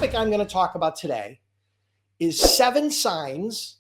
topic I'm going to talk about today is 7 signs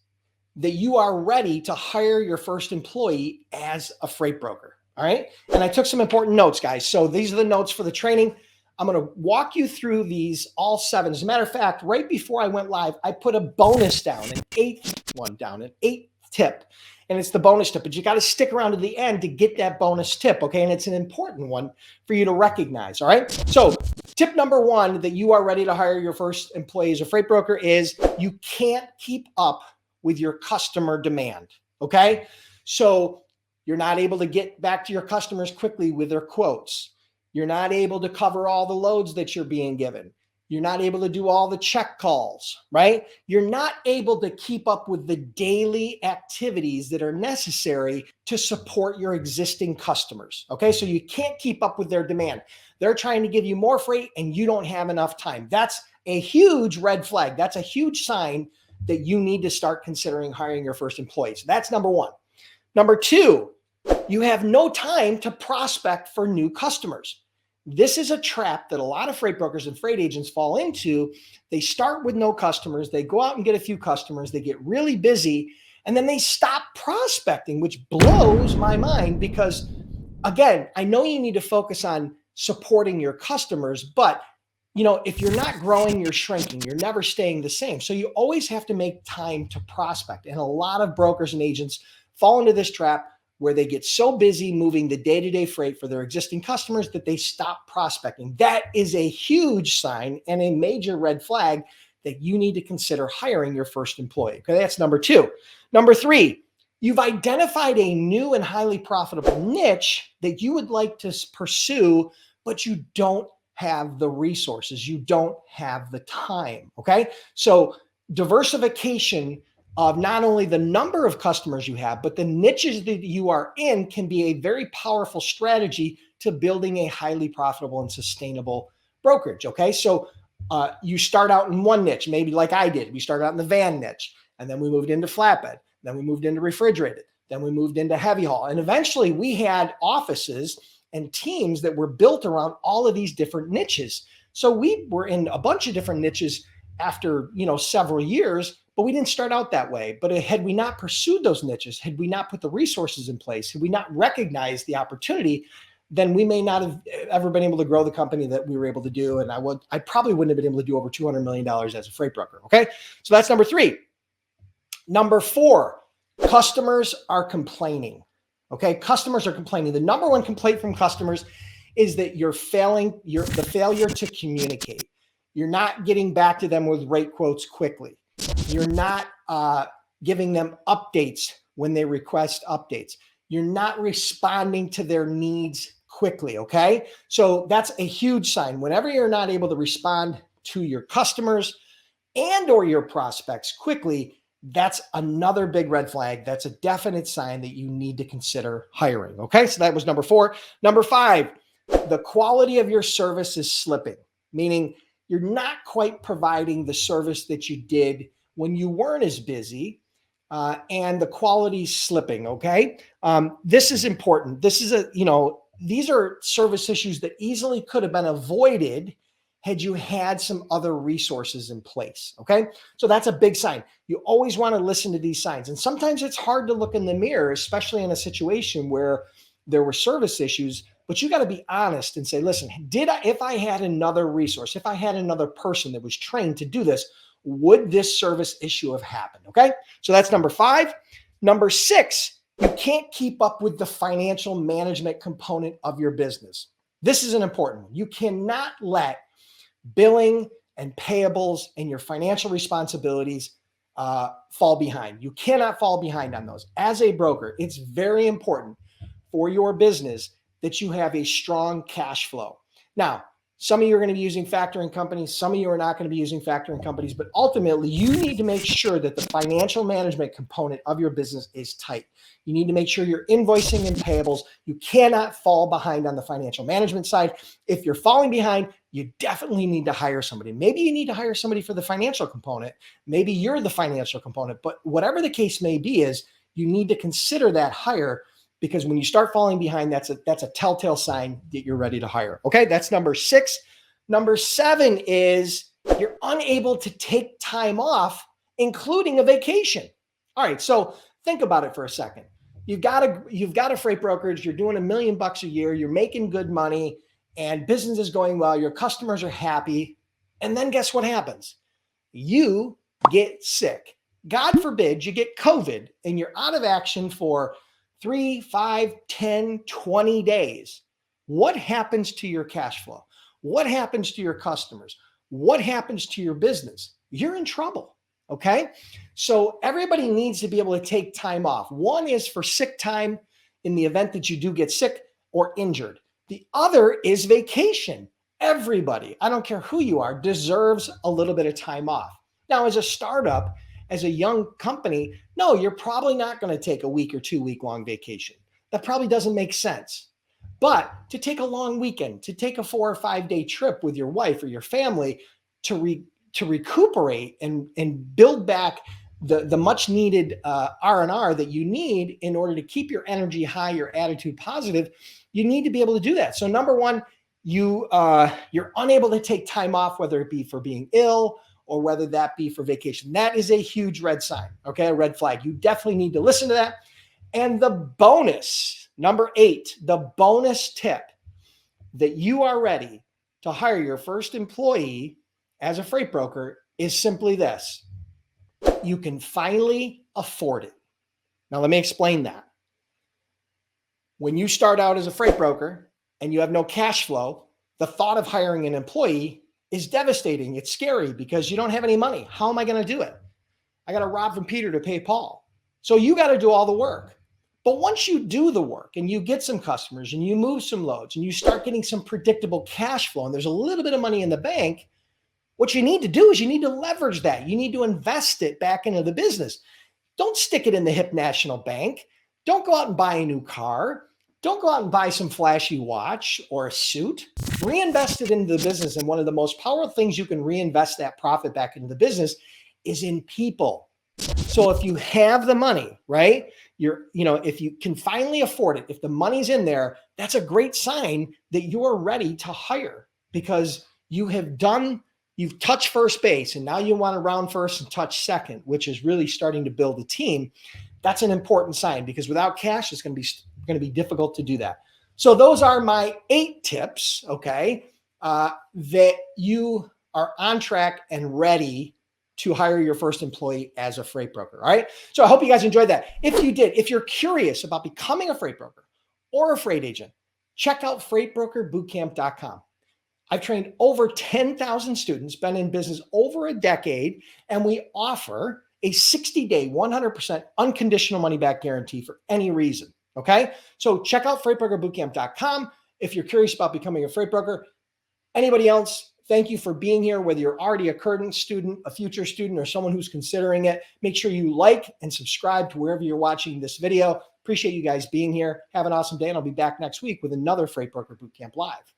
that you are ready to hire your first employee as a freight broker. All right. And I took some important notes, guys. So these are the notes for the training. I'm going to walk you through these all 7. As a matter of fact, right before I went live, I put a bonus down, an 8th one down, an 8th tip. And it's the bonus tip, but you got to stick around to the end to get that bonus tip. Okay. And it's an important one for you to recognize. All right. So tip number 1 that you are ready to hire your first employee as a freight broker is you can't keep up with your customer demand. Okay. So you're not able to get back to your customers quickly with their quotes. You're not able to cover all the loads that you're being given. You're not able to do all the check calls, right? You're not able to keep up with the daily activities that are necessary to support your existing customers. Okay. So you can't keep up with their demand. They're trying to give you more freight and you don't have enough time. That's a huge red flag. That's a huge sign that you need to start considering hiring your first employee. So that's number 1. Number 2, you have no time to prospect for new customers. This is a trap that a lot of freight brokers and freight agents fall into. They start with no customers. They go out and get a few customers. They get really busy and then they stop prospecting, which blows my mind because, again, I know you need to focus on supporting your customers, but if you're not growing, you're shrinking. You're never staying the same. So you always have to make time to prospect. And a lot of brokers and agents fall into this trap where they get so busy moving the day-to-day freight for their existing customers that they stop prospecting. That is a huge sign and a major red flag that you need to consider hiring your first employee. Okay, that's number 2. Number 3, you've identified a new and highly profitable niche that you would like to pursue, but you don't have the resources. You don't have the time. Okay. So diversification of not only the number of customers you have, but the niches that you are in can be a very powerful strategy to building a highly profitable and sustainable brokerage. Okay. So you start out in one niche, maybe like I did. We started out in the van niche and then we moved into flatbed. Then we moved into refrigerated. Then we moved into heavy haul. And eventually we had offices and teams that were built around all of these different niches. So we were in a bunch of different niches after, several years, but we didn't start out that way. But had we not pursued those niches, had we not put the resources in place, had we not recognized the opportunity, then we may not have ever been able to grow the company that we were able to do. And I probably wouldn't have been able to do over $200 million as a freight broker. Okay. So that's number 3. Number 4, customers are complaining. Okay, customers are complaining. The number 1 complaint from customers is that you're the failure to communicate. You're not getting back to them with rate quotes quickly. You're not giving them updates when they request updates. You're not responding to their needs quickly. Okay, so that's a huge sign. Whenever you're not able to respond to your customers and or your prospects quickly, that's another big red flag. That's a definite sign that you need to consider hiring. Okay, so that was number 4. Number 5, the quality of your service is slipping, meaning you're not quite providing the service that you did when you weren't as busy, and the quality's slipping. Okay, this is important. This is these are service issues that easily could have been avoided had you had some other resources in place. Okay. So that's a big sign. You always want to listen to these signs. And sometimes it's hard to look in the mirror, especially in a situation where there were service issues, but you got to be honest and say, listen, if I had another resource, if I had another person that was trained to do this, would this service issue have happened? Okay. So that's number 5. Number 6, you can't keep up with the financial management component of your business. This is an important one. You cannot let billing and payables and your financial responsibilities fall behind. You cannot fall behind on those. As a broker, it's very important for your business that you have a strong cash flow. Now, some of you are going to be using factoring companies. Some of you are not going to be using factoring companies, but ultimately you need to make sure that the financial management component of your business is tight. You need to make sure you're invoicing and payables. You cannot fall behind on the financial management side. If you're falling behind, you definitely need to hire somebody. Maybe you need to hire somebody for the financial component. Maybe you're the financial component, but whatever the case may be is you need to consider that hire, because when you start falling behind, that's a telltale sign that you're ready to hire. Okay, that's number 6. Number 7 is you're unable to take time off, including a vacation. All right, so think about it for a second. You've got a freight brokerage, you're doing $1 million a year, you're making good money, and business is going well, your customers are happy. And then guess what happens? You get sick. God forbid you get COVID and you're out of action for 3, 5, 10, 20 days. What happens to your cash flow? What happens to your customers? What happens to your business? You're in trouble. Okay. So everybody needs to be able to take time off. One is for sick time in the event that you do get sick or injured. The other is vacation. Everybody, I don't care who you are, deserves a little bit of time off. Now, as a startup, as a young company, no, you're probably not going to take a week or 2 week long vacation. That probably doesn't make sense. But to take a long weekend, to take a 4 or 5 day trip with your wife or your family to recuperate and build back the much needed R&R that you need in order to keep your energy high, your attitude positive, you need to be able to do that. So number one, you're unable to take time off, whether it be for being ill or whether that be for vacation. That is a huge red sign, okay? A red flag. You definitely need to listen to that. And the bonus, number 8, the bonus tip that you are ready to hire your first employee as a freight broker is simply this. You can finally afford it. Now, let me explain that. When you start out as a freight broker and you have no cash flow, the thought of hiring an employee is devastating. It's scary because you don't have any money. How am I going to do it? I got to rob from Peter to pay Paul. So you got to do all the work. But once you do the work and you get some customers and you move some loads and you start getting some predictable cash flow and there's a little bit of money in the bank, what you need to do is you need to leverage that. You need to invest it back into the business. Don't stick it in the Hip National Bank. Don't go out and buy a new car. Don't go out and buy some flashy watch or a suit. Reinvest it into the business. And one of the most powerful things you can reinvest that profit back into the business is in people. So if you have the money, right? If you can finally afford it, if the money's in there, that's a great sign that you're ready to hire because you've touched first base and now you want to round first and touch second, which is really starting to build a team. That's an important sign because without cash, it's going to be difficult to do that. So those are my 8 tips, okay, that you are on track and ready to hire your first employee as a freight broker. All right. So I hope you guys enjoyed that. If you're curious about becoming a freight broker or a freight agent, check out freightbrokerbootcamp.com. I've trained over 10,000 students, been in business over a decade, and we offer a 60-day, 100% unconditional money back guarantee for any reason. Okay. So check out freightbrokerbootcamp.com if you're curious about becoming a freight broker. Anybody else? Thank you for being here, whether you're already a current student, a future student, or someone who's considering it. Make sure you like and subscribe to wherever you're watching this video. Appreciate you guys being here. Have an awesome day, and I'll be back next week with another Freight Broker Bootcamp Live.